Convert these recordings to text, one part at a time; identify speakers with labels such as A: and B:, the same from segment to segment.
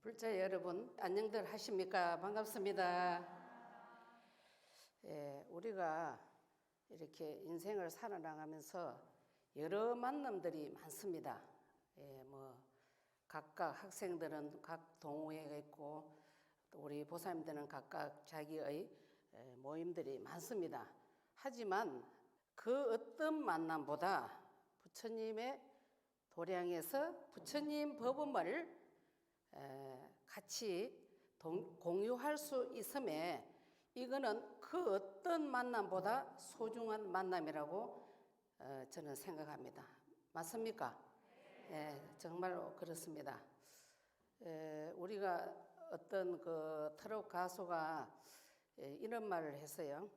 A: 불자 여러분, 안녕들 하십니까? 반갑습니다. 우리가 이렇게 인생을 살아나가면서 여러 만남들이 많습니다. 각각 학생들은 각 동호회가 있고, 또 우리 보살님들은 각각 자기의 모임들이 많습니다. 하지만 그 어떤 만남보다 부처님의 도량에서 부처님 법음을 같이 공유할 수 있음에 이거는 그 어떤 만남보다 소중한 만남이라고 저는 생각합니다. 맞습니까? 정말로 그렇습니다. 우리가 어떤 그 트로트 가수가 이런 말을 했어요.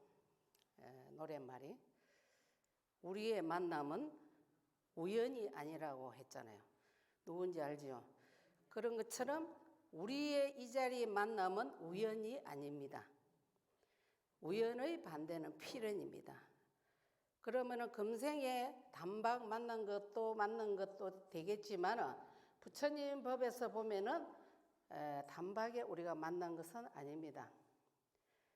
A: 노랫말이 우리의 만남은 우연이 아니라고 했잖아요. 누군지 알지요? 그런 것처럼 우리의 이 자리의 만남은 우연이 아닙니다. 우연의 반대는 필연입니다. 그러면은 금생에 단박 만난 것도 되겠지만 부처님 법에서 보면은 단박에 우리가 만난 것은 아닙니다.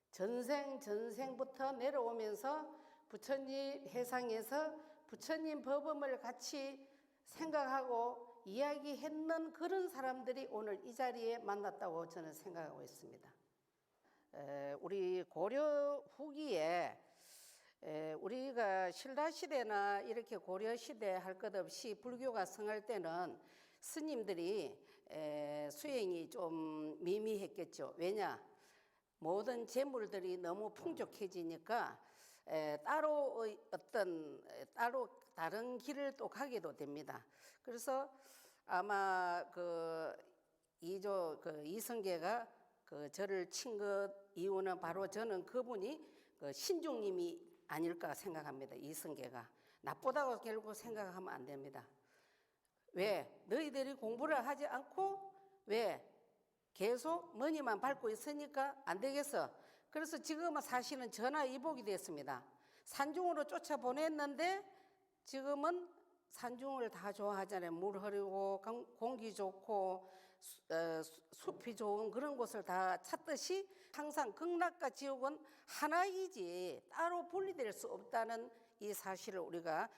A: 전생부터 내려오면서 부처님 해상에서 부처님 법음을 같이 생각하고 이야기했는 그런 사람들이 오늘 이 자리에 만났다고 저는 생각하고 있습니다. 우리 고려 후기에 우리가 신라시대나 이렇게 고려시대 할 것 없이 불교가 성할 때는 스님들이 수행이 좀 미미했겠죠. 왜냐? 모든 재물들이 너무 풍족해지니까 따로 다른 길을 또 가게도 됩니다. 그래서 아마 이성계가 저를 친 것 이유는 바로 저는 그분이 신중님이 아닐까 생각합니다. 이성계가 나쁘다고 결국 생각하면 안 됩니다. 왜? 너희들이 공부를 하지 않고 왜? 계속 머니만 밟고 있으니까 안 되겠어. 그래서 지금은 사실은 전화위복이 됐습니다. 산중으로 쫓아보냈는데 지금은 산중을 다 좋아하잖아요. 물 흐르고 공기 좋고 숲이 좋은 그런 곳을 다 찾듯이 항상 극락과 지옥은 하나이지 따로 분리될 수 없다는 이 사실을 우리가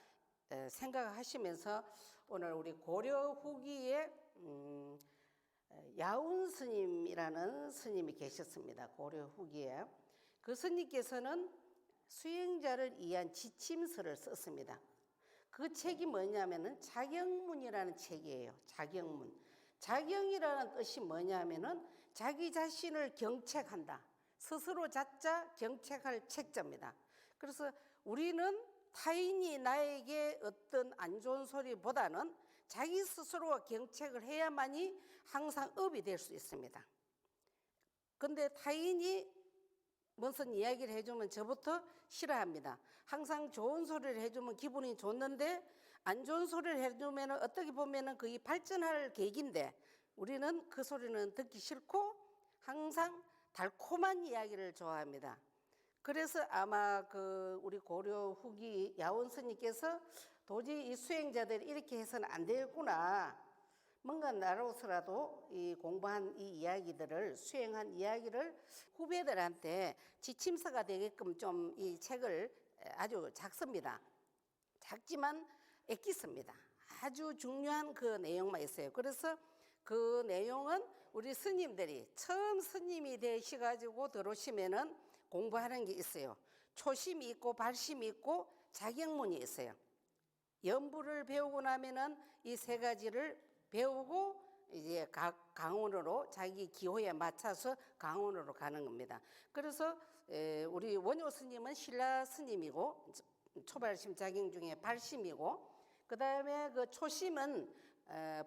A: 생각하시면서 오늘 우리 고려 후기에 야운 스님이라는 스님이 계셨습니다. 고려 후기에. 그 스님께서는 수행자를 위한 지침서를 썼습니다. 그 책이 뭐냐면은 자경문이라는 책이에요. 자경문. 자경이라는 뜻이 뭐냐면은 자기 자신을 경책한다. 스스로 자자 경책할 책자입니다. 그래서 우리는 타인이 나에게 어떤 안 좋은 소리보다는 자기 스스로가 경책을 해야만이 항상 업이 될 수 있습니다. 근데 타인이 무슨 이야기를 해주면 저부터 싫어합니다. 항상 좋은 소리를 해주면 기분이 좋는데 안 좋은 소리를 해주면 어떻게 보면 그게 발전할 계기인데 우리는 그 소리는 듣기 싫고 항상 달콤한 이야기를 좋아합니다. 그래서 아마 우리 고려 후기 야온 스님께서 도저히 이 수행자들이 이렇게 해서는 안 되겠구나. 뭔가 나로서라도 이 공부한 이 이야기들을 수행한 이야기를 후배들한테 지침서가 되게끔 좀 이 책을 아주 작습니다. 작지만 애끼습니다. 아주 중요한 그 내용만 있어요. 그래서 그 내용은 우리 스님들이 처음 스님이 되셔가지고 들어오시면은 공부하는 게 있어요. 초심이 있고 발심이 있고 자경문이 있어요. 연부를 배우고 나면은 이 세 가지를 배우고 이제 강원으로 자기 기호에 맞춰서 강원으로 가는 겁니다. 그래서 우리 원효 스님은 신라 스님이고 초발심 자경 중에 발심이고 그 다음에 그 초심은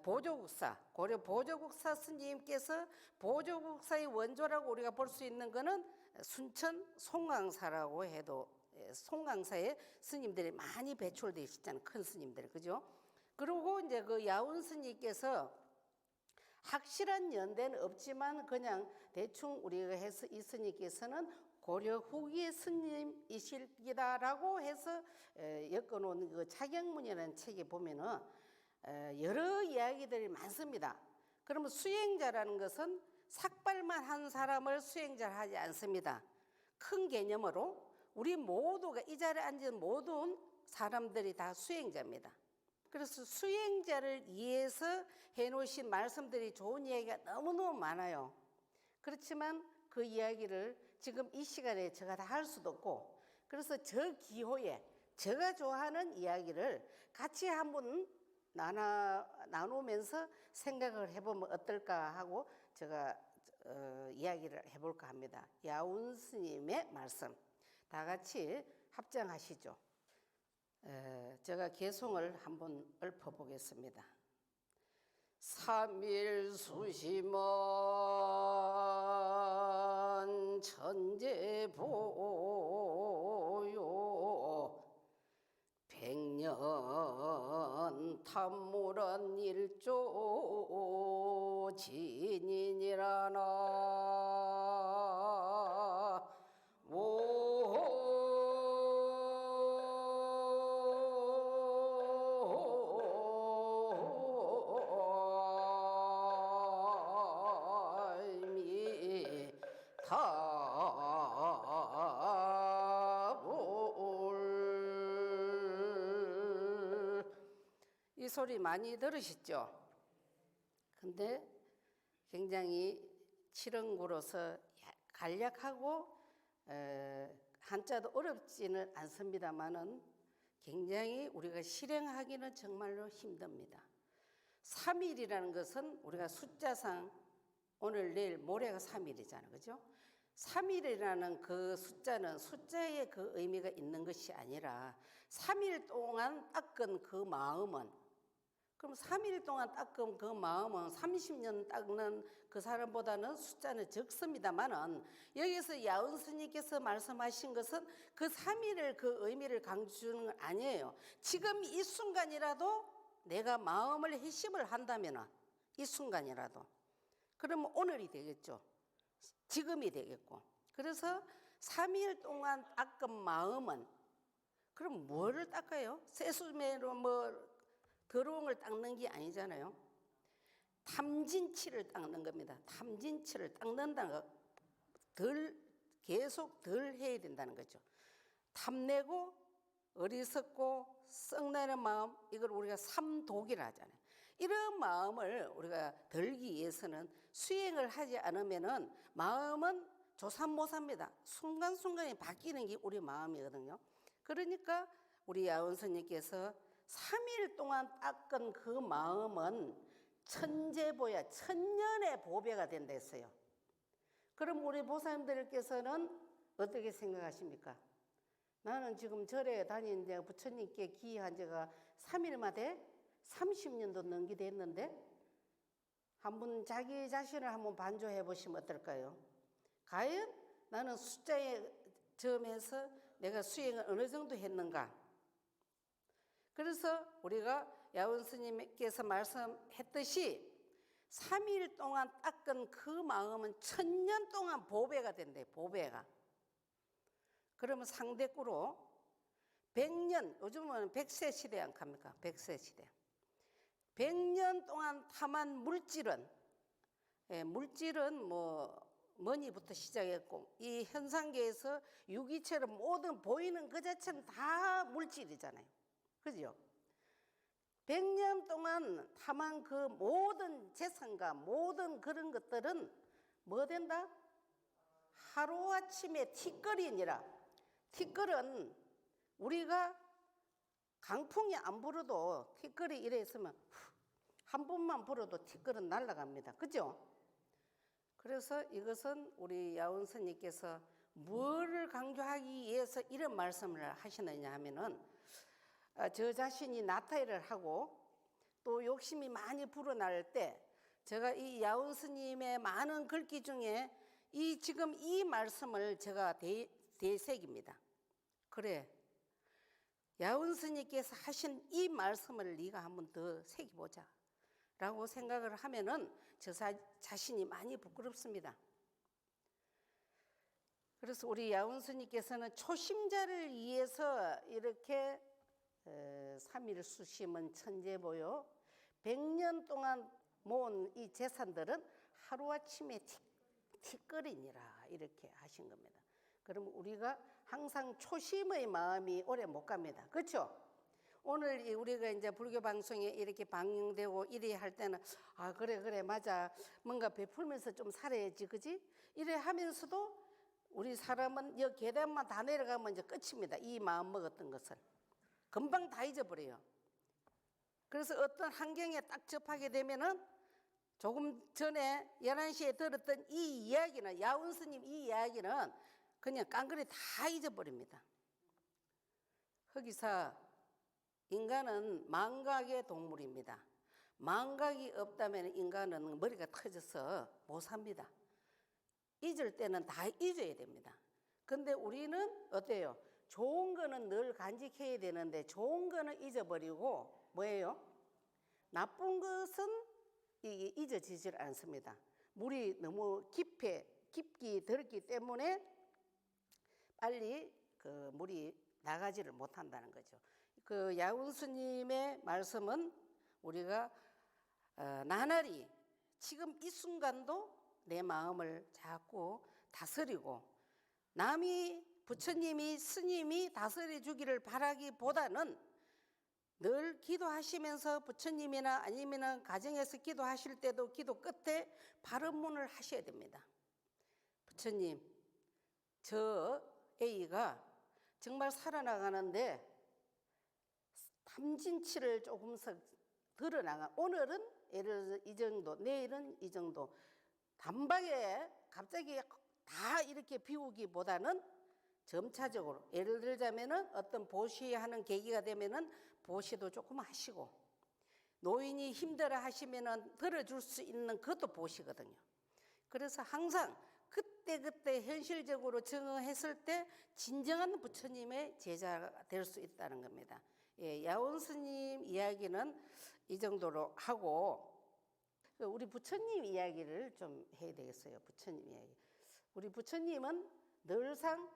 A: 보조국사 고려 보조국사 스님께서 보조국사의 원조라고 우리가 볼 수 있는 거는 순천 송강사라고 해도 송강사에 스님들이 많이 배출되어 있잖아요. 큰 스님들 그죠? 그리고 이제 그 야운 스님께서 확실한 연대는 없지만 그냥 대충 우리가 해서 이 스님께서는 고려 후기의 스님이실 기다라고 해서 엮어놓은 그 자경문이라는 책에 보면은 여러 이야기들이 많습니다. 그러면 수행자라는 것은 삭발만 한 사람을 수행자를 하지 않습니다. 큰 개념으로 우리 모두가 이 자리에 앉은 모든 사람들이 다 수행자입니다. 그래서 수행자를 위해서 해놓으신 말씀들이 좋은 이야기가 너무너무 많아요. 그렇지만 그 이야기를 지금 이 시간에 제가 다 할 수도 없고, 그래서 저 기호에 제가 좋아하는 이야기를 같이 한번 나누면서 생각을 해보면 어떨까 하고 제가 이야기를 해볼까 합니다. 야운 스님의 말씀 다 같이 합장하시죠. 제가 개송을 한번 읊어보겠습니다. 삼일수심원 천재보요 백년 탐무란 일조 진인이라나 이 소리 많이 들으셨죠? 근데 굉장히 칠흥구로서 간략하고 한자도 어렵지는 않습니다만은 굉장히 우리가 실행하기는 정말로 힘듭니다. 3일이라는 것은 우리가 숫자상 오늘 내일 모레가 3일이잖아요. 그죠? 3일이라는 그 숫자는 숫자의 그 의미가 있는 것이 아니라 3일 동안 닦은 그 마음은, 그럼 3일 동안 닦은 그 마음은 30년 닦는 그 사람보다는 숫자는 적습니다만은 여기서 야은 스님께서 말씀하신 것은 그 3일을 그 의미를 강조주는 건 아니에요. 지금 이 순간이라도 내가 마음을 회심을 한다면 이 순간이라도 그러면 오늘이 되겠죠. 지금이 되겠고. 그래서 3일 동안 닦은 마음은 그럼 뭐를 닦아요? 세수매로 뭐 더러운 걸 닦는 게 아니잖아요. 탐진치를 닦는 겁니다. 탐진치를 닦는다는 거 계속 덜 해야 된다는 거죠. 탐내고 어리석고 썩내는 마음, 이걸 우리가 삼독이라 하잖아요. 이런 마음을 우리가 덜기 위해서는 수행을 하지 않으면은 마음은 조삼모사입니다. 순간순간에 바뀌는 게 우리 마음이거든요. 그러니까 우리 야운 스님께서 3일 동안 닦은 그 마음은 천재보야, 천년의 보배가 된다 했어요. 그럼 우리 보살님들께서는 어떻게 생각하십니까? 나는 지금 절에 다니는데 부처님께 기한 지가 3일 만에 30년도 넘게 됐는데 한번 자기 자신을 한번 반조해 보시면 어떨까요? 과연 나는 숫자의 점에서 내가 수행을 어느 정도 했는가? 그래서 우리가 야운 스님께서 말씀했듯이 3일 동안 닦은 그 마음은 1000년 동안 보배가 된대, 보배가. 그러면 상대꾸로 100년, 요즘은 100세 시대 안 갑니까? 100세 시대. 100년 동안 탐한 물질은, 물질은 머니부터 시작했고, 이 현상계에서 유기체럼 모든 보이는 그 자체는 다 물질이잖아요. 그죠? 100년 동안 탐한 그 모든 재산과 모든 그런 것들은 뭐 된다? 하루아침에 티끌이니라. 티끌은 우리가 강풍이 안 불어도 티끌이 이래 있으면 한 번만 불어도 티끌은 날아갑니다. 그죠? 그래서 이것은 우리 야운 스님께서 뭐를 강조하기 위해서 이런 말씀을 하시느냐 하면은 저 자신이 나타일을 하고 또 욕심이 많이 불어날 때 제가 이 야운 스님의 많은 글귀 중에 지금 이 말씀을 제가 대색입니다. 그래, 야운 스님께서 하신 이 말씀을 네가 한번 더 새겨보자 라고 생각을 하면은 저 자신이 많이 부끄럽습니다. 그래서 우리 야운 스님께서는 초심자를 위해서 이렇게 3일 수심은 천재보요 100년 동안 모은 이 재산들은 하루아침에 티끌이니라 이렇게 하신 겁니다. 그럼 우리가 항상 초심의 마음이 오래 못 갑니다. 그렇죠? 오늘 우리가 이제 불교 방송에 이렇게 방영되고 이래 할 때는 아 그래 맞아 뭔가 베풀면서 좀 살아야지 그지? 이래 하면서도 우리 사람은 이 계단만 다 내려가면 이제 끝입니다. 이 마음 먹었던 것을 금방 다 잊어버려요. 그래서 어떤 환경에 딱 접하게 되면은 조금 전에 11시에 들었던 이 이야기는 야운 스님 이 이야기는 그냥 깡그리 다 잊어버립니다. 거기서 인간은 망각의 동물입니다. 망각이 없다면 인간은 머리가 터져서 못 삽니다. 잊을 때는 다 잊어야 됩니다. 근데 우리는 어때요? 좋은 거는 늘 간직해야 되는데 좋은 거는 잊어버리고 뭐예요? 나쁜 것은 이게 잊어지질 않습니다. 물이 너무 깊기 들었기 때문에 빨리 그 물이 나가지를 못한다는 거죠. 그 야운 스님의 말씀은 우리가 나날이 지금 이 순간도 내 마음을 자꾸 다스리고 남이 부처님이 스님이 다스려 주기를 바라기보다는 늘 기도하시면서 부처님이나 아니면 가정에서 기도하실 때도 기도 끝에 발언문을 하셔야 됩니다. 부처님, 저 A가 정말 살아나가는데 탐진치를 조금씩 드러나가 오늘은 예를 들어서 이 정도 내일은 이 정도 단박에 갑자기 다 이렇게 비우기보다는 점차적으로 예를 들자면은 어떤 보시하는 계기가 되면은 보시도 조금 하시고 노인이 힘들어 하시면은 들어줄 수 있는 그것도 보시거든요. 그래서 항상 그때 현실적으로 정응했을 때 진정한 부처님의 제자가 될 수 있다는 겁니다. 예, 야온 스님 이야기는 이 정도로 하고 우리 부처님 이야기를 좀 해야 되겠어요. 부처님 이야기. 우리 부처님은 늘상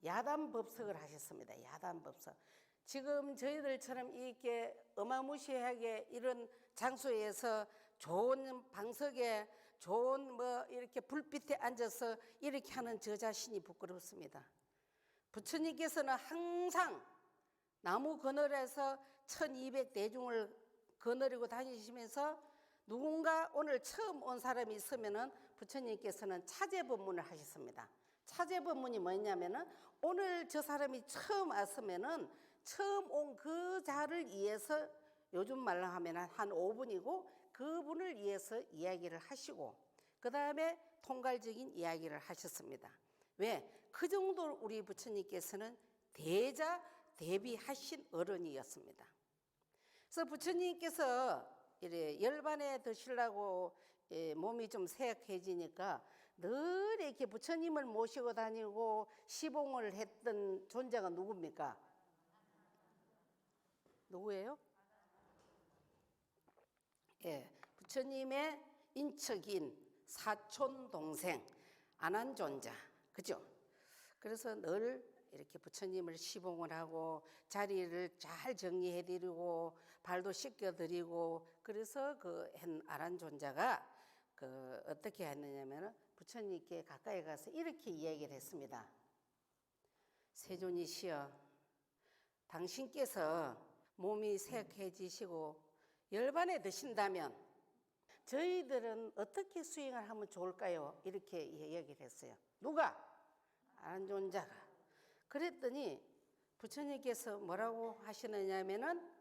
A: 야단법석을 하셨습니다. 야단법석. 지금 저희들처럼 이렇게 어마무시하게 이런 장소에서 좋은 방석에 좋은 뭐 이렇게 불빛에 앉아서 이렇게 하는 저 자신이 부끄럽습니다. 부처님께서는 항상 나무 그늘에서 1200대중을 거느리고 다니시면서 누군가 오늘 처음 온 사람이 있으면은 부처님께서는 차제법문을 하셨습니다. 차제법문이 뭐냐면은 오늘 저 사람이 처음 왔으면은 처음 온 그 자를 위해서 요즘 말로 하면 한 5분이고 그분을 위해서 이야기를 하시고 그 다음에 통괄적인 이야기를 하셨습니다. 왜? 그 정도로 우리 부처님께서는 대자 대비하신 어른이었습니다. 그래서 부처님께서 이래 열반에 드시려고 몸이 좀 쇠약해지니까 늘 이렇게 부처님을 모시고 다니고 시봉을 했던 존재가 누굽니까? 누구예요? 예, 부처님의 인척인 사촌 동생 안한존자, 그죠? 그래서 늘 이렇게 부처님을 시봉을 하고 자리를 잘 정리해드리고 발도 씻겨드리고 그래서 그 안한존자가 그 어떻게 했느냐면은 부처님께 가까이 가서 이렇게 이야기를 했습니다. 세존이시여, 당신께서 몸이 쇠약해지시고 열반에 드신다면 저희들은 어떻게 수행을 하면 좋을까요? 이렇게 이야기를 했어요. 누가? 안한존자가. 그랬더니 부처님께서 뭐라고 하시느냐면은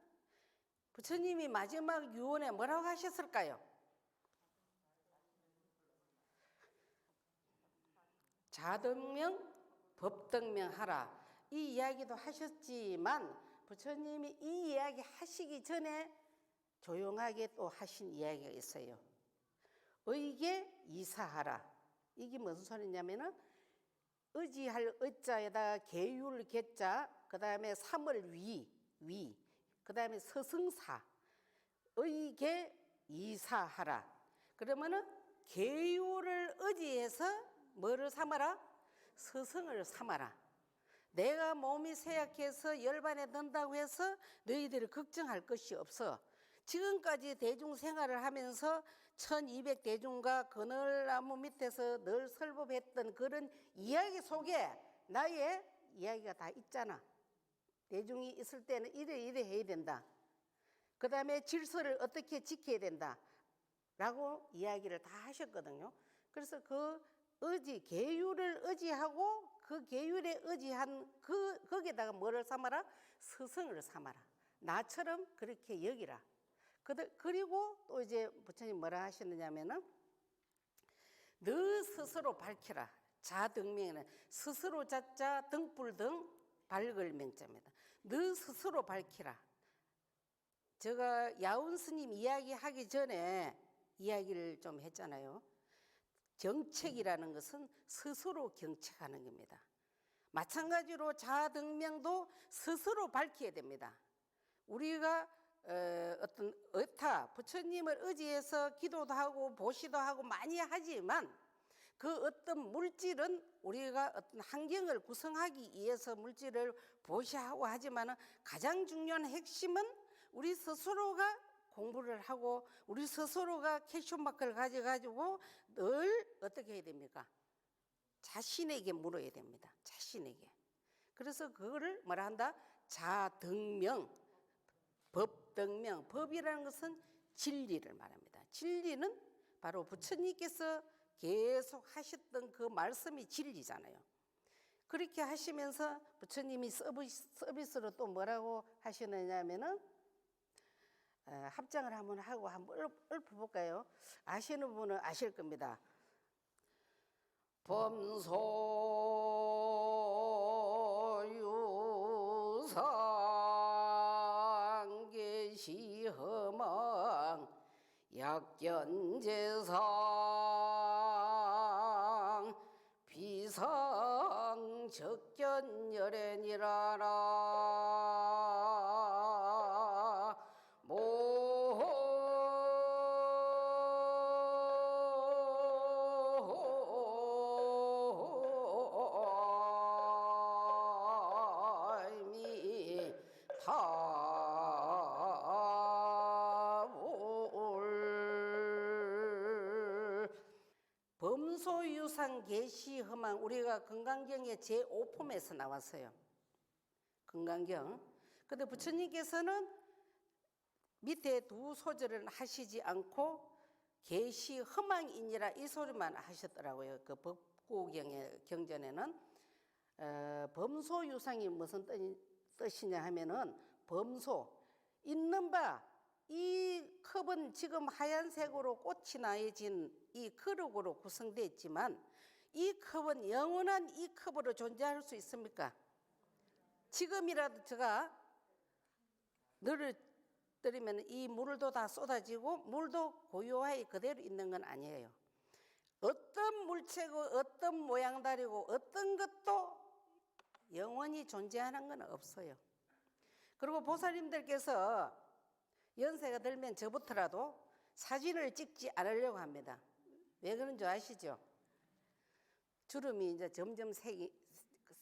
A: 부처님이 마지막 유언에 뭐라고 하셨을까요? 자등명 법등명 하라 이 이야기도 하셨지만 부처님이 이 이야기 하시기 전에 조용하게 또 하신 이야기가 있어요. 의계 이사하라. 이게 무슨 소리냐면은 의지할 의자에다 계율 개자 그 다음에 삼을 위 그 다음에 서승사 의계 이사하라. 그러면은 계율을 의지해서 뭐를 삼아라? 서승을 삼아라. 내가 몸이 쇠약해서 열반에 든다고 해서 너희들이 걱정할 것이 없어. 지금까지 대중 생활을 하면서 1200대중과 그늘나무 밑에서 늘 설법했던 그런 이야기 속에 나의 이야기가 다 있잖아. 대중이 있을 때는 이래 해야 된다. 그 다음에 질서를 어떻게 지켜야 된다 라고 이야기를 다 하셨거든요. 그래서 그 의지, 계율을 의지하고 그 계율에 의지한 거기에다가 뭐를 삼아라? 스승을 삼아라. 나처럼 그렇게 여기라. 그리고 또 이제 부처님 뭐라 하셨느냐면은 너 스스로 밝혀라. 자등명에는 스스로 자자 등불등 밝을 명자입니다. 너 스스로 밝히라. 제가 야운 스님 이야기하기 전에 이야기를 좀 했잖아요. 경책이라는 것은 스스로 경책하는 겁니다. 마찬가지로 자등명도 스스로 밝혀야 됩니다. 우리가 어떤 부처님을 의지해서 기도도 하고 보시도 하고 많이 하지만 그 어떤 물질은 우리가 어떤 환경을 구성하기 위해서 물질을 보시하고 하지만 가장 중요한 핵심은 우리 스스로가 공부를 하고 우리 스스로가 캐션마크를 가져가지고 늘 어떻게 해야 됩니까? 자신에게 물어야 됩니다. 자신에게. 그래서 그거를 뭐라 한다? 자등명, 법등명. 법이라는 것은 진리를 말합니다. 진리는 바로 부처님께서 계속 하셨던 그 말씀이 진리잖아요. 그렇게 하시면서 부처님이 서비스로 또 뭐라고 하시느냐면은 합장을 한번 하고 한번 읊어볼까요? 아시는 분은 아실 겁니다. 범소유상 계시허망 약견재상 비상 적견열애니라라 모임이 타올 범소유상 계시허망 우리가 금강경의 제5품에서 나왔어요. 금강경. 근데 부처님께서는 밑에 두 소절을 하시지 않고 계시 험망이니라 이 소리만 하셨더라고요. 그 법구경의 경전에는 범소유상이 무슨 뜻이냐 하면은 범소 있는 바 이 컵은 지금 하얀색으로 꽃이 나해진 이 그릇으로 구성되어 있지만 이 컵은 영원한 이 컵으로 존재할 수 있습니까? 지금이라도 제가 너를 떨이면 이 물도 다 쏟아지고 물도 고요하게 그대로 있는 건 아니에요. 어떤 물체고 어떤 모양다리고 어떤 것도 영원히 존재하는 건 없어요. 그리고 보살님들께서 연세가 들면 저부터라도 사진을 찍지 않으려고 합니다. 왜 그런 줄 아시죠? 주름이 이제 점점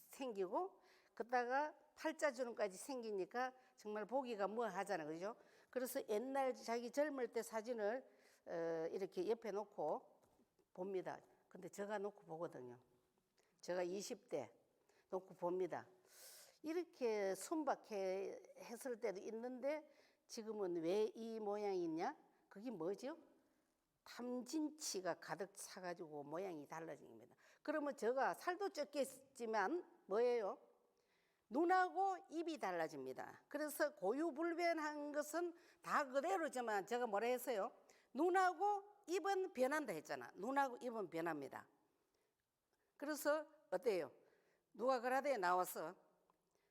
A: 생기고 그러다가 팔자주름까지 생기니까 정말 보기가 뭐하잖아요. 그죠? 그래서 옛날 자기 젊을 때 사진을 이렇게 옆에 놓고 봅니다. 근데 제가 놓고 보거든요. 제가 20대 놓고 봅니다. 이렇게 순박해 했을 때도 있는데 지금은 왜 이 모양이 있냐? 그게 뭐죠? 탐진치가 가득 차가지고 모양이 달라진 겁니다. 그러면 제가 살도 쪘겠지만 뭐예요? 눈하고 입이 달라집니다. 그래서 고유불변한 것은 다 그대로지만 제가 뭐라 했어요? 눈하고 입은 변한다 했잖아. 눈하고 입은 변합니다. 그래서 어때요? 누가 그라데 나와서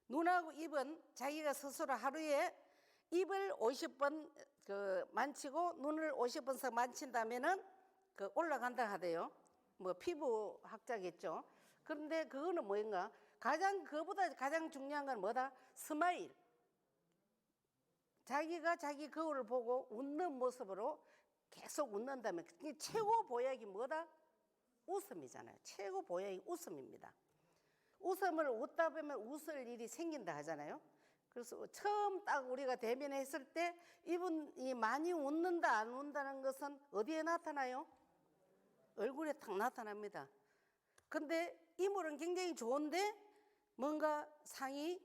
A: 눈하고 입은 자기가 스스로 하루에 입을 50번 만치고 눈을 50번씩 만친다면은 올라간다 하대요. 뭐 피부학자겠죠. 그런데 그거는 뭐인가? 그거보다 가장 중요한 건 뭐다? 스마일. 자기가 자기 거울을 보고 웃는 모습으로 계속 웃는다면 그게 최고 보약이 뭐다? 웃음이잖아요. 최고 보약이 웃음입니다. 웃음을 웃다 보면 웃을 일이 생긴다 하잖아요. 그래서 처음 딱 우리가 대면했을 때 이분이 많이 웃는다 안 웃는다는 것은 어디에 나타나요? 얼굴에 탁 나타납니다. 근데 인물은 굉장히 좋은데 뭔가 상이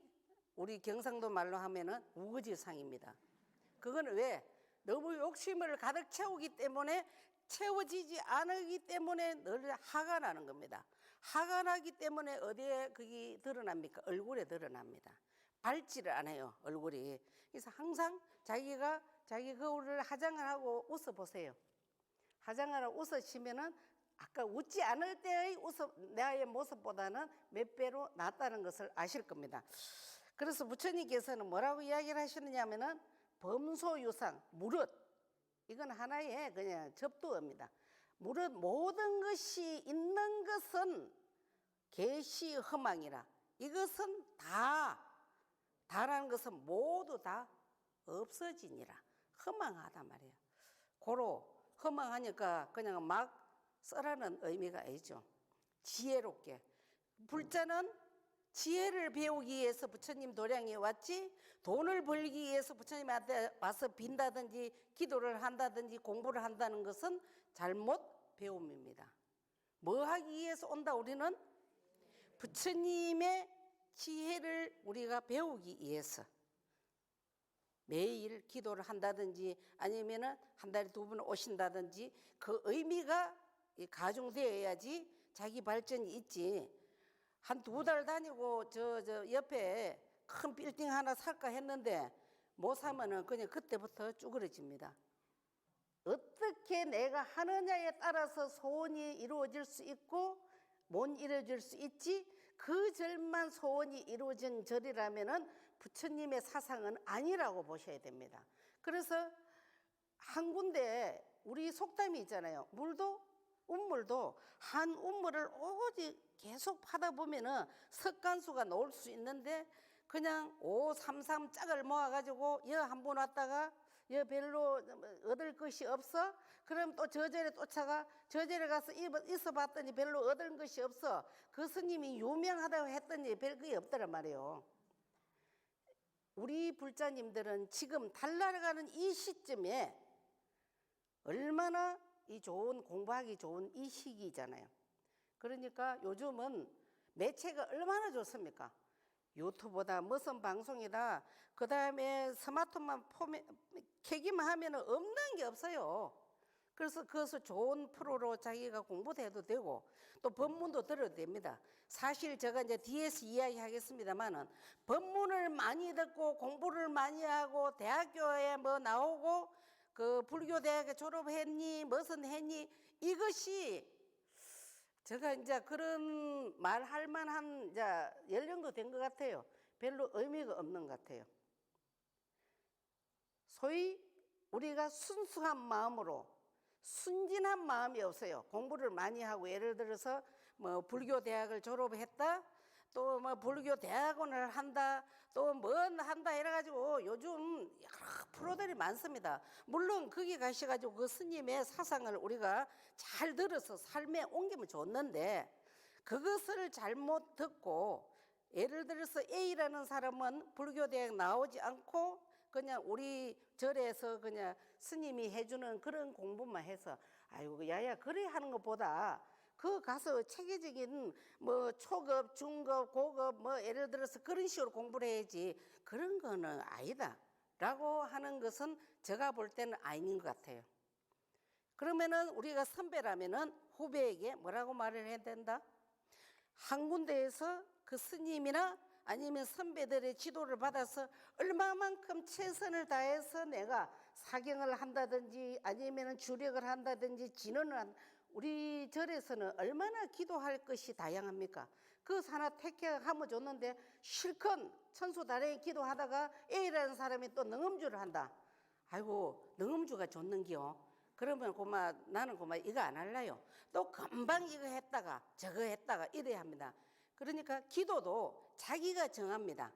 A: 우리 경상도 말로 하면은 우거지상입니다. 그거는 왜? 너무 욕심을 가득 채우기 때문에 채워지지 않기 때문에 늘 화가 나는 겁니다. 화가 나기 때문에 어디에 그게 드러납니까? 얼굴에 드러납니다. 밝지를 않아요, 얼굴이. 그래서 항상 자기가 자기 거울을 화장을 하고 웃어보세요. 화장을 하고 웃으시면은 아까 웃지 않을 때의 나의 모습보다는 몇 배로 낫다는 것을 아실 겁니다. 그래서 부처님께서는 뭐라고 이야기를 하시느냐면은 범소유상, 무릇. 이건 하나의 그냥 접두어입니다. 무릇 모든 것이 있는 것은 계시허망이라. 이것은 다라는 것은 모두 다 없어지니라. 허망하다 말이에요. 고로 허망하니까 그냥 막 써라는 의미가 아니죠. 지혜롭게. 불자는 지혜를 배우기 위해서 부처님 도량에 왔지, 돈을 벌기 위해서 부처님한테 와서 빈다든지 기도를 한다든지 공부를 한다는 것은 잘못 배움입니다. 뭐 하기 위해서 온다? 우리는 부처님의 지혜를 우리가 배우기 위해서 매일 기도를 한다든지 아니면은 한 달에 2번 오신다든지 그 의미가 가중되어야지 자기 발전이 있지. 한 2달 다니고 저 옆에 큰 빌딩 하나 살까 했는데 못 사면은 그냥 그때부터 쭈그러집니다. 어떻게 내가 하느냐에 따라서 소원이 이루어질 수 있고 못 이루어질 수 있지, 그 절만 소원이 이루어진 절이라면은 부처님의 사상은 아니라고 보셔야 됩니다. 그래서 한 군데 우리 속담이 있잖아요. 운물도 한 운물을 오직 계속 파다 보면은 석간수가 나올 수 있는데 그냥 5, 3, 3 짝을 모아가지고 여 한 번 왔다가 여 별로 얻을 것이 없어. 그럼 또 저 절에 쫓아가 저 절에 가서 있어 봤더니 별로 얻을 것이 없어. 그 스님이 유명하다고 했더니 별게 없더란 말이에요. 우리 불자님들은 지금 달나가는 이 시점에 얼마나 이 좋은 공부하기 좋은 이 시기잖아요. 그러니까 요즘은 매체가 얼마나 좋습니까? 유튜브다 무슨 방송이다, 그 다음에 스마트폰 켜기만 하면 없는 게 없어요. 그래서 그것을 좋은 프로로 자기가 공부도 해도 되고 또 법문도 들어도 됩니다. 사실 제가 이제 뒤에서 이야기하겠습니다만은 법문을 많이 듣고 공부를 많이 하고 대학교에 뭐 나오고 그 불교대학에 졸업했니 무슨 했니, 이것이 제가 이제 그런 말 할 만한 이제 연령도 된 것 같아요. 별로 의미가 없는 것 같아요. 소위 우리가 순수한 마음으로 순진한 마음이 없어요. 공부를 많이 하고 예를 들어서 뭐 불교 대학을 졸업했다, 또 뭐 불교 대학원을 한다, 또 뭔 한다 해가지고 요즘 여러 프로들이 많습니다. 물론 거기 가셔가지고 그 스님의 사상을 우리가 잘 들어서 삶에 옮기면 좋는데 그것을 잘못 듣고, 예를 들어서 A라는 사람은 불교 대학 나오지 않고 그냥 우리 절에서 그냥 스님이 해주는 그런 공부만 해서 아이고 야야 그래 하는 것보다 그 가서 체계적인 뭐 초급, 중급, 고급 뭐 예를 들어서 그런 식으로 공부를 해야지 그런 거는 아니다 라고 하는 것은 제가 볼 때는 아닌 것 같아요. 그러면은 우리가 선배라면은 후배에게 뭐라고 말을 해야 된다? 한 군데에서 그 스님이나 아니면 선배들의 지도를 받아서 얼마만큼 최선을 다해서 내가 사경을 한다든지 아니면 주력을 한다든지 진언을 한다든지, 우리 절에서는 얼마나 기도할 것이 다양합니까? 그 하나 택해하면 줬는데 실컷 천수다랭이 기도하다가 A라는 사람이 또 능음주를 한다. 아이고 능음주가 좋는기요. 그러면 나는 이거 안 할래요. 또 금방 이거 했다가 저거 했다가 이래야 합니다. 그러니까 기도도 자기가 정합니다.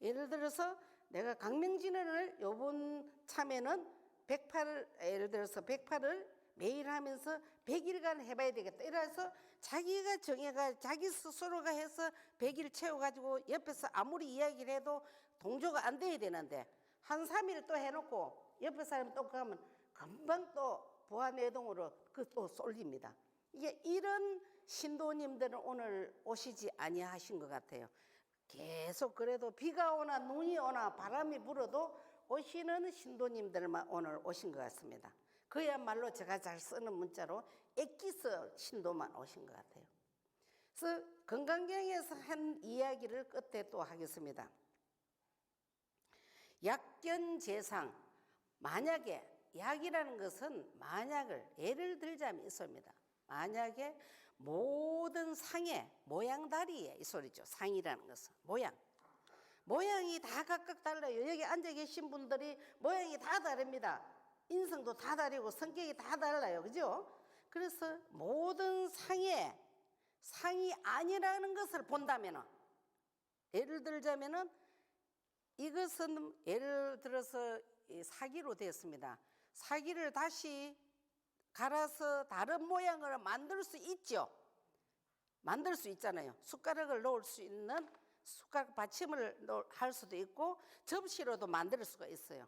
A: 예를 들어서 내가 강명진언을 요번 참에는 108을 매일 하면서 100일간 해봐야 되겠다. 이래서 자기가 정해가 자기 스스로가 해서 100일 채워가지고 옆에서 아무리 이야기를 해도 동조가 안 돼야 되는데 한 3일 또 해놓고 옆에 사람 또 가면 금방 또 부하내동으로 그 또 쏠립니다. 이게 이런 신도님들은 오늘 오시지 아니하신 것 같아요. 계속 그래도 비가 오나 눈이 오나 바람이 불어도 오시는 신도님들만 오늘 오신 것 같습니다. 그야말로 제가 잘 쓰는 문자로 엑기스 신도만 오신 것 같아요. 그래서 건강경에서 한 이야기를 끝에 또 하겠습니다. 약견재상, 만약에 약이라는 것은 만약을 예를 들자면 이 소리입니다. 만약에 모든 상의 모양다리에 이 소리죠. 상이라는 것은 모양이 다 각각 달라요. 여기 앉아 계신 분들이 모양이 다 다릅니다. 인성도 다 다르고 성격이 다 달라요. 그죠? 그래서 모든 상이 아니라는 것을 본다면은, 예를 들자면은 이것은 예를 들어서 사기로 되었습니다. 사기를 다시 갈아서 다른 모양으로 만들 수 있죠. 만들 수 있잖아요. 숟가락을 넣을 수 있는 숟가락 받침을 할 수도 있고 접시로도 만들 수가 있어요.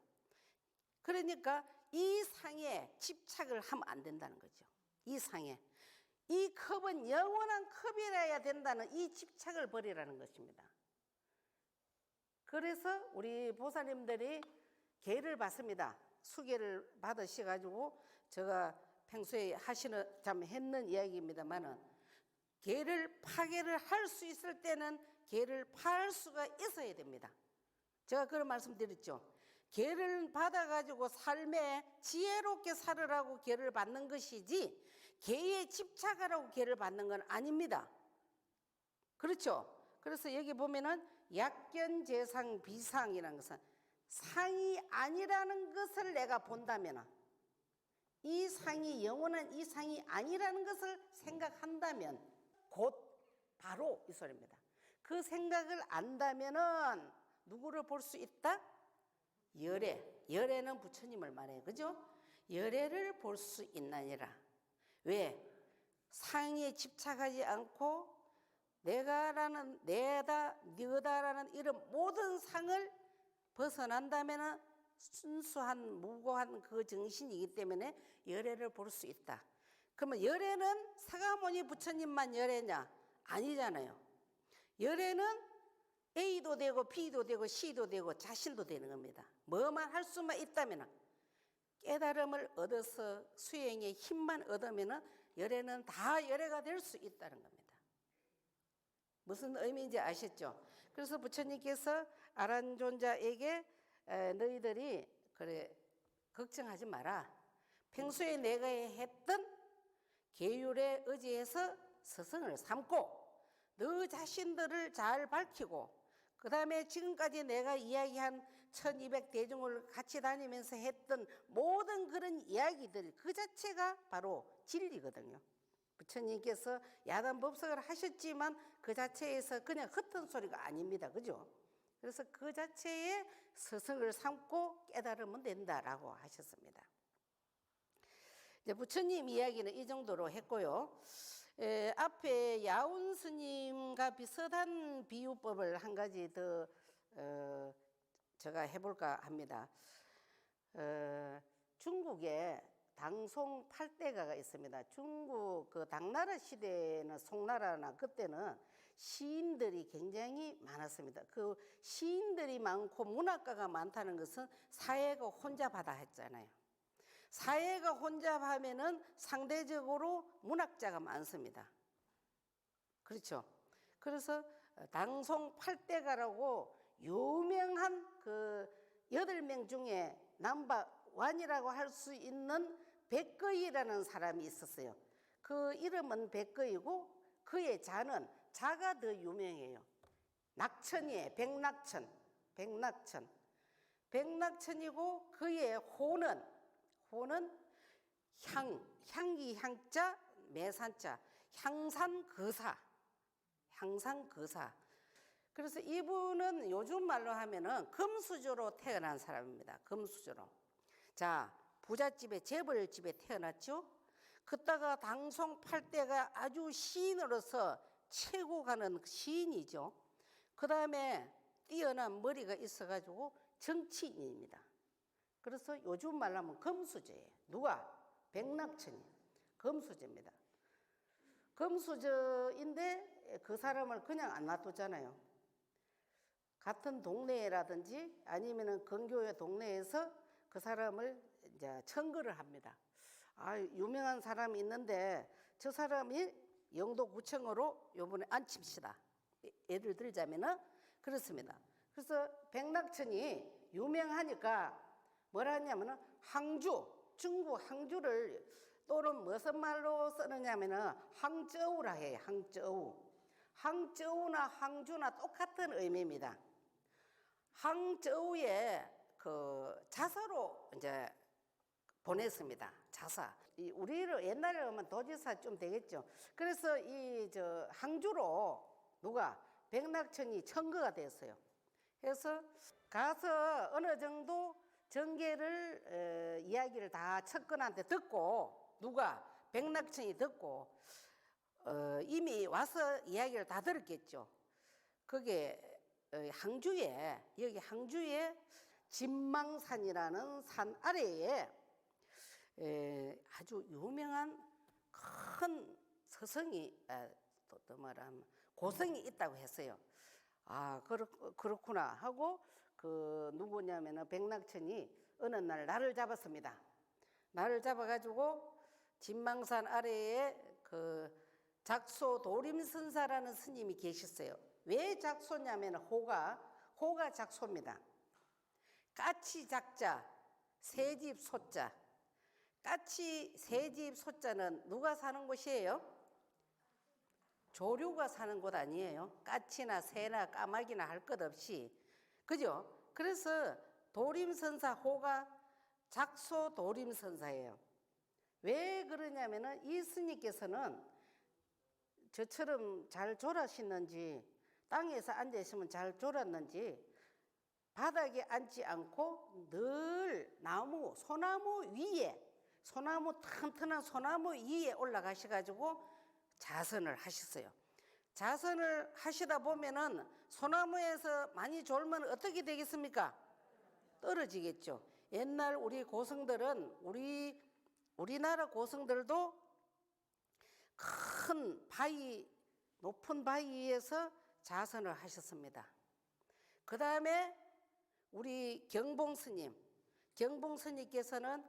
A: 그러니까 이 상에 집착을 하면 안 된다는 거죠. 이 상에. 이 컵은 영원한 컵이라야 된다는 이 집착을 버리라는 것입니다. 그래서 우리 보살님들이 계를 받습니다. 수계를 받으셔가지고 제가 평소에 했는 이야기입니다만은 계를 파괴를 할 수 있을 때는 계를 파할 수가 있어야 됩니다. 제가 그런 말씀 드렸죠. 계를 받아가지고 삶에 지혜롭게 살으라고 계를 받는 것이지 계에 집착하라고 계를 받는 건 아닙니다. 그렇죠? 그래서 여기 보면은 약견재상 비상이라는 것은 상이 아니라는 것을 내가 본다면, 이 상이 영원한 이 상이 아니라는 것을 생각한다면 곧 바로 이 소리입니다. 그 생각을 안다면은 누구를 볼 수 있다? 열애는 부처님을 말해요. 그죠? 열애를 볼 수 있나니라. 왜? 상에 집착하지 않고 내가라는, 내다, 너다라는 이런 모든 상을 벗어난다면 순수한 무고한 그 정신이기 때문에 열애를 볼 수 있다. 그러면 열애는 사가모니 부처님만 열애냐? 아니잖아요. 열애는 A도 되고 B도 되고 C도 되고 자신도 되는 겁니다. 뭐만 할 수만 있다면, 깨달음을 얻어서 수행의 힘만 얻으면 열애는 다 열애가 될 수 있다는 겁니다. 무슨 의미인지 아셨죠? 그래서 부처님께서 아란존자에게 너희들이 그래 걱정하지 마라. 평소에 내가 했던 계율에 의지해서 스승을 삼고 너 자신들을 잘 밝히고 그 다음에 지금까지 내가 이야기한 1200대중을 같이 다니면서 했던 모든 그런 이야기들 그 자체가 바로 진리거든요. 부처님께서 야단법석을 하셨지만 그 자체에서 그냥 흩은 소리가 아닙니다. 그죠? 그래서 그 자체에 스승을 삼고 깨달으면 된다라고 하셨습니다. 이제 부처님 이야기는 이 정도로 했고요. 앞에 야운 스님과 비슷한 비유법을 한 가지 더 제가 해볼까 합니다. 중국에 당송 8대가가 있습니다. 중국 그 당나라 시대는 송나라나 그때는 시인들이 굉장히 많았습니다. 그 시인들이 많고 문학가가 많다는 것은 사회가 혼잡하다 했잖아요. 사회가 혼잡하면은 상대적으로 문학자가 많습니다. 그렇죠? 그래서 당송 8대가라고 유명한 그 8명 중에 넘버 원이라고 할 수 있는 백거이라는 사람이 있었어요. 그 이름은 백거이고 그의 자가 더 유명해요. 낙천이에요. 백낙천이고 그의 호는 향기 향자 매산자 향산거사. 그래서 이분은 요즘 말로 하면은 금수저로 태어난 사람입니다. 금수저로. 자, 부잣집에 재벌집에 태어났죠. 그때가 당송 8대가 아주 시인으로서 최고 가는 시인이죠. 그 다음에 뛰어난 머리가 있어가지고 정치인입니다. 그래서 요즘 말로 하면 금수저예요. 누가? 백낙천이 금수저입니다. 금수저인데 그 사람을 그냥 안 놔두잖아요. 같은 동네라든지 아니면은 근교의 동네에서 그 사람을 이제 청구를 합니다. 아, 유명한 사람이 있는데 저 사람이 영도구청으로 요번에 앉힙시다. 예를 들자면은 그렇습니다. 그래서 백낙천이 유명하니까 뭐라 하냐면은 항주, 중국 항주를 또는 무슨 말로 쓰느냐면은 항저우라 해요. 항저우. 항저우나 항주나 똑같은 의미입니다. 항저우에 그 자사로 이제 보냈습니다. 자사. 우리를 옛날에 하면 도지사 좀 되겠죠. 그래서 이 저 항주로 누가 백낙천이 청구가 됐어요. 그래서 가서 어느 정도 정계를 이야기를 다 척근한테 듣고 누가 백낙천이 듣고 이미 와서 이야기를 다 들었겠죠. 그게 항주에 여기 항주에 진망산이라는 산 아래에 아주 유명한 큰 서성이 또 말하면 고성이 있다고 했어요. 아 그렇구나 하고 그 누구냐면은 백낙천이 어느 날 날을 잡았습니다. 날을 잡아가지고 진망산 아래에 그 작소 도림선사라는 스님이 계셨어요. 왜 작소냐면 호가 작소입니다. 까치 작자 새집 소자. 까치 새집 소자는 누가 사는 곳이에요? 조류가 사는 곳 아니에요. 까치나 새나 까마귀나 할 것 없이. 그죠? 그래서 도림선사 호가 작소 도림선사예요. 왜 그러냐면은 이 스님께서는 저처럼 잘 졸았는지 땅에서 앉아 있으면 잘 졸았는지 바닥에 앉지 않고 늘 소나무 위에 튼튼한 소나무 위에 올라가셔가지고 자선을 하셨어요. 자선을 하시다 보면은 소나무에서 많이 졸면 어떻게 되겠습니까? 떨어지겠죠. 옛날 우리 고성들은 우리나라 고성들도 큰 바위, 높은 바위에서 자선을 하셨습니다. 그 다음에 우리 경봉스님께서는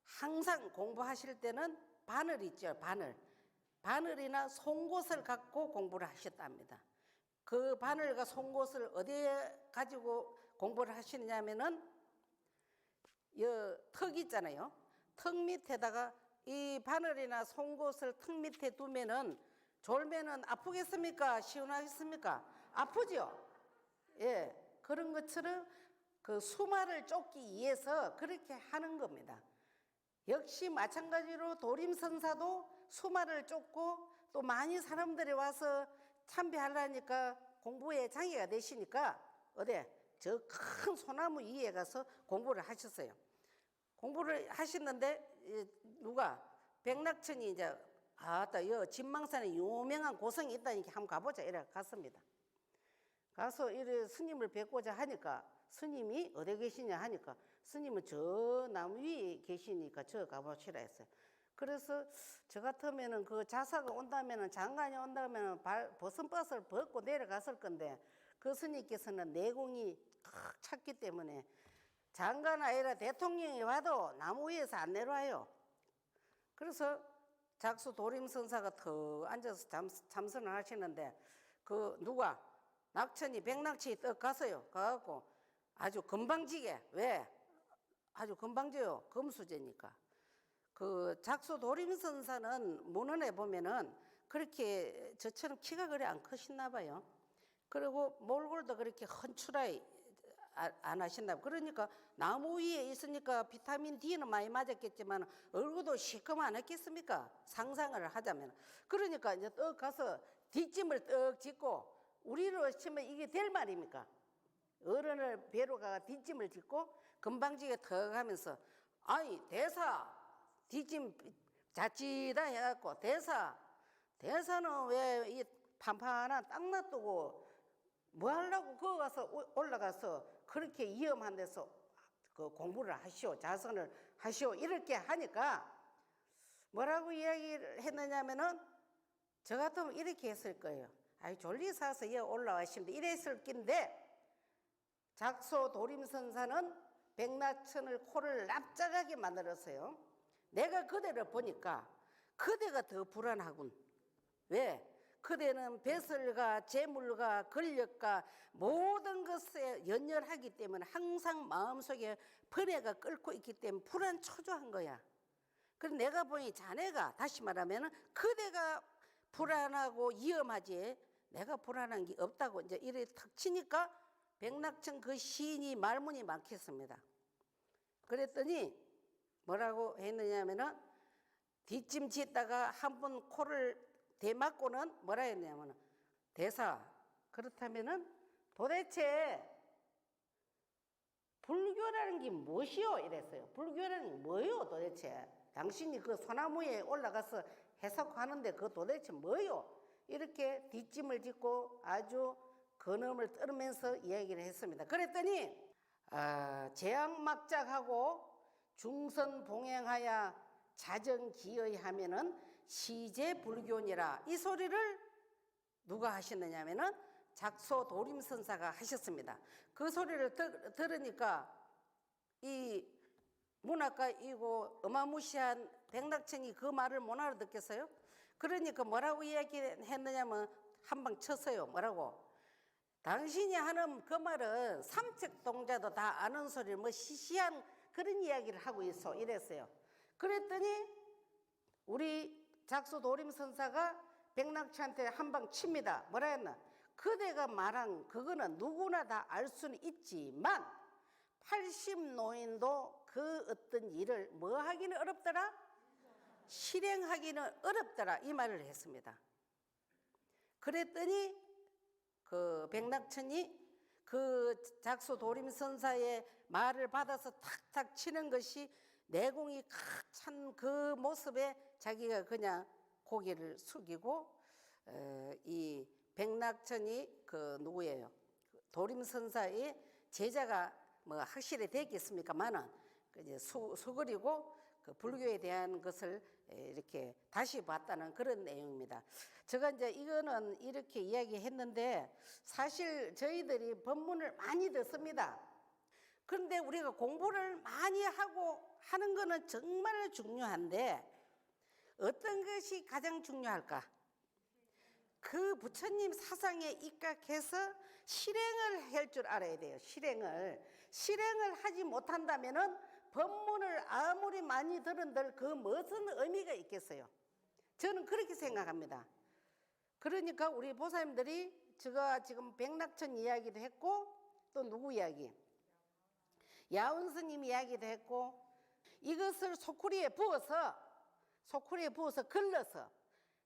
A: 항상 공부하실 때는 바늘 있죠, 바늘이나 송곳을 갖고 공부를 하셨답니다. 그 바늘과 송곳을 어디에 가지고 공부를 하시느냐면은 턱 있잖아요. 턱 밑에다가 이 바늘이나 송곳을 턱 밑에 두면은 졸면은 아프겠습니까? 시원하겠습니까? 아프죠? 예, 그런 것처럼 그 수마를 쫓기 위해서 그렇게 하는 겁니다. 역시 마찬가지로 도림선사도 수마를 쫓고 또 많이 사람들이 와서 참배하려니까 공부에 장애가 되시니까 저 큰 소나무 위에 가서 공부를 하셨어요. 공부를 하셨는데 누가 백낙천이 이제 여 진망산에 유명한 고성이 있다니까 한번 가보자 이래 갔습니다. 가서 이래 스님을 뵙고자 하니까 스님이 어디 계시냐 하니까 스님은 저 나무 위에 계시니까 저 가보시라 했어요. 그래서 저 같으면은 그 자사가 온다면은 장관이 온다면은 버선버스를 벗고 내려갔을 건데 그 스님께서는 내공이 꽉 찼기 때문에 장관 아니라 대통령이 와도 나무 위에서 안 내려와요. 그래서 작수 도림선사가 더 앉아서 참선을 하시는데 그 누가 낙천이 백낙천이 떡 갔어요. 가갖고 아주 금방지게 왜? 아주 금방져요. 금수제니까. 그 작수 도림선사는 문헌에 보면은 그렇게 저처럼 키가 그리 안 크시나 봐요. 그리고 몰골도 그렇게 헌출하게 안 하신다. 그러니까 나무 위에 있으니까 비타민 D는 많이 맞았겠지만 얼굴도 시커먼 안 했겠습니까? 상상을 하자면. 그러니까 이제 떡 가서 뒷짐을 떡 짓고 우리로 치면 이게 될 말입니까? 어른을 뵈러 가가 뒷짐을 짓고 금방지게 턱 하면서 아니 대사 뒷짐 자칫다 해갖고 대사는 왜 이 판판한 땅 놔두고 뭐 하려고 거기 가서 올라가서 그렇게 위험한 데서 그 공부를 하시오, 자선을 하시오 이렇게 하니까 뭐라고 이야기를 했느냐면은 저 같으면 이렇게 했을 거예요. 아이 졸리 사서 여기 올라와시는데 이랬을 낀데 작소 도림선사는 백낙천을 코를 납작하게 만들었어요. 내가 그대를 보니까 그대가 더 불안하군. 왜? 그대는 배설과 재물과 권력과 모든 것에 연연하기 때문에 항상 마음속에 번뇌가 끓고 있기 때문에 불안초조한 거야. 그래서 내가 보니 자네가 다시 말하면 그대가 불안하고 위험하지 내가 불안한 게 없다고 이제 이래 탁 치니까 백낙천 그 시인이 말문이 막혔습니다. 그랬더니 뭐라고 했느냐면은 뒷짐 짓다가 한 번 코를 대맞고는 뭐라 했냐면 대사 그렇다면은 도대체 불교라는 게 무엇이요? 이랬어요. 불교라는 게 뭐요 도대체? 당신이 그 소나무에 올라가서 해석하는데 그 도대체 뭐요? 이렇게 뒷짐을 짓고 아주 근엄을 떨면서 이야기를 했습니다. 그랬더니 재앙막작하고 중선봉행하여 자정기의하면은 시제불교니라 이 소리를 누가 하셨느냐면은 작소 도림선사가 하셨습니다. 그 소리를 들으니까 이 문학가이고 어마무시한 백낙천이 그 말을 못 알아듣겠어요? 그러니까 뭐라고 이야기했느냐면 한 방 쳤어요. 뭐라고? 당신이 하는 그 말은 삼척동자도 다 아는 소리를 뭐 시시한 그런 이야기를 하고 있어 이랬어요. 그랬더니 우리 작소 도림선사가 백낙천한테 한 방 칩니다. 뭐라 했나? 그대가 말한 그거는 누구나 다 알 수는 있지만 80노인도 그 어떤 일을 뭐 하기는 어렵더라? 실행하기는 어렵더라 이 말을 했습니다. 그랬더니 그 백낙천이 그 작소 도림선사의 말을 받아서 탁탁 치는 것이 내공이 칵 찬 그 모습에 자기가 그냥 고개를 숙이고 이 백낙천이 그 누구예요? 도림선사의 제자가 뭐 확실히 됐겠습니까만은 이제 수그리고 그 불교에 대한 것을 이렇게 다시 봤다는 그런 내용입니다. 제가 이제 이거는 이렇게 이야기했는데 사실 저희들이 법문을 많이 듣습니다. 그런데 우리가 공부를 많이 하고 하는 거는 정말 중요한데 어떤 것이 가장 중요할까? 그 부처님 사상에 입각해서 실행을 할 줄 알아야 돼요. 실행을 하지 못한다면은 법문을 아무리 많이 들은들 그 무슨 의미가 있겠어요? 저는 그렇게 생각합니다. 그러니까 우리 보살님들이 제가 지금 백낙천 이야기도 했고 또 누구 이야기? 야운 스님 이야기도 했고 이것을 소쿠리에 부어서 걸러서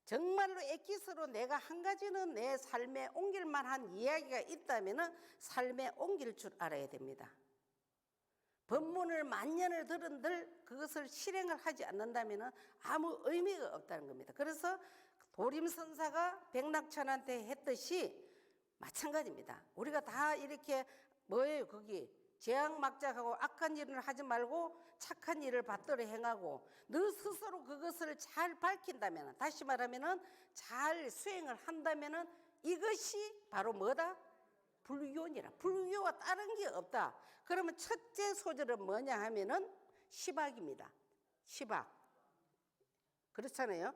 A: 정말로 엑기스로 내가 한 가지는 내 삶에 옮길 만한 이야기가 있다면 삶에 옮길 줄 알아야 됩니다. 법문을 만년을 들은들 그것을 실행을 하지 않는다면 아무 의미가 없다는 겁니다. 그래서 도림선사가 백낙천한테 했듯이 마찬가지입니다. 우리가 다 이렇게 뭐예요 거기 재앙막작하고 악한 일을 하지 말고 착한 일을 받들어 행하고 너 스스로 그것을 잘 밝힌다면 다시 말하면 잘 수행을 한다면 이것이 바로 뭐다? 불교니라. 불교와 다른 게 없다. 그러면 첫째 소절은 뭐냐 하면은 시박입니다. 시박. 그렇잖아요.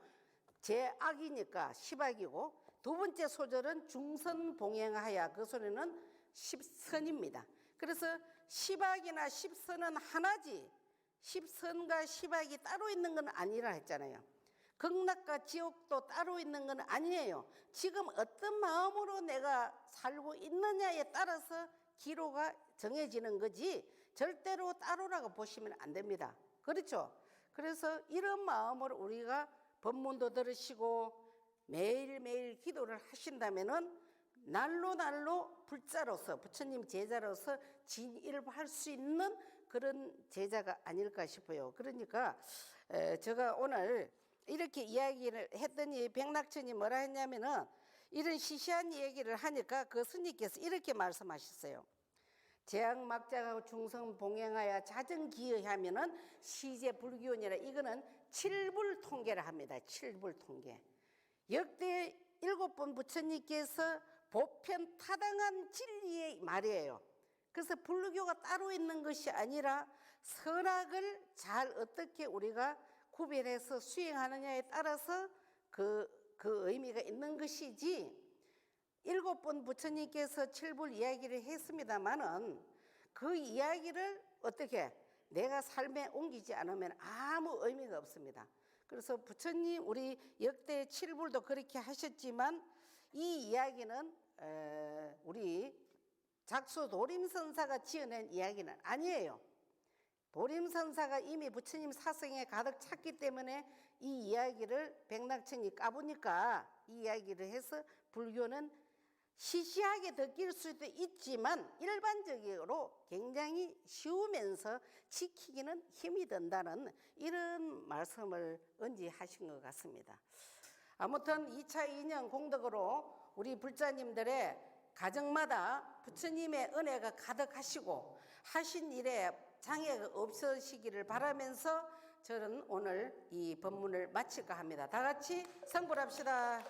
A: 제악이니까 시박이고 두 번째 소절은 중선봉행하야 그 소리는 십선입니다. 그래서 시박이나 십선은 하나지 십선과 시박이 따로 있는 건 아니라 했잖아요. 극락과 지옥도 따로 있는 건 아니에요. 지금 어떤 마음으로 내가 살고 있느냐에 따라서 기로가 정해지는 거지 절대로 따로라고 보시면 안 됩니다. 그렇죠? 그래서 이런 마음으로 우리가 법문도 들으시고 매일매일 기도를 하신다면은 날로 불자로서 부처님 제자로서 진일할 수 있는 그런 제자가 아닐까 싶어요. 그러니까 제가 오늘 이렇게 이야기를 했더니 백낙천이 뭐라 했냐면은 이런 시시한 얘기를 하니까 그 스님께서 이렇게 말씀하셨어요. 재앙막자하고 중성 봉행하여 자정 기여하면은 시제 불기원이라. 이거는 칠불 통계를 합니다. 칠불 통계. 역대 7번 부처님께서 보편 타당한 진리의 말이에요. 그래서 불교가 따로 있는 것이 아니라 선악을 잘 어떻게 우리가 구별해서 수행하느냐에 따라서 그 의미가 있는 것이지, 7번 부처님께서 칠불 이야기를 했습니다마는 그 이야기를 어떻게 내가 삶에 옮기지 않으면 아무 의미가 없습니다. 그래서 부처님 우리 역대 칠불도 그렇게 하셨지만 이 이야기는 우리 작수 도림선사가 지어낸 이야기는 아니에요. 도림선사가 이미 부처님 사성에 가득 찼기 때문에 이 이야기를 백낙천이 까보니까 이 이야기를 해서 불교는 시시하게 느낄 수도 있지만 일반적으로 굉장히 쉬우면서 지키기는 힘이 든다는 이런 말씀을 언지하신 것 같습니다. 아무튼 2차 2년 공덕으로 우리 불자님들의 가정마다 부처님의 은혜가 가득하시고 하신 일에 장애가 없으시기를 바라면서 저는 오늘 이 법문을 마칠까 합니다. 다 같이 성불합시다.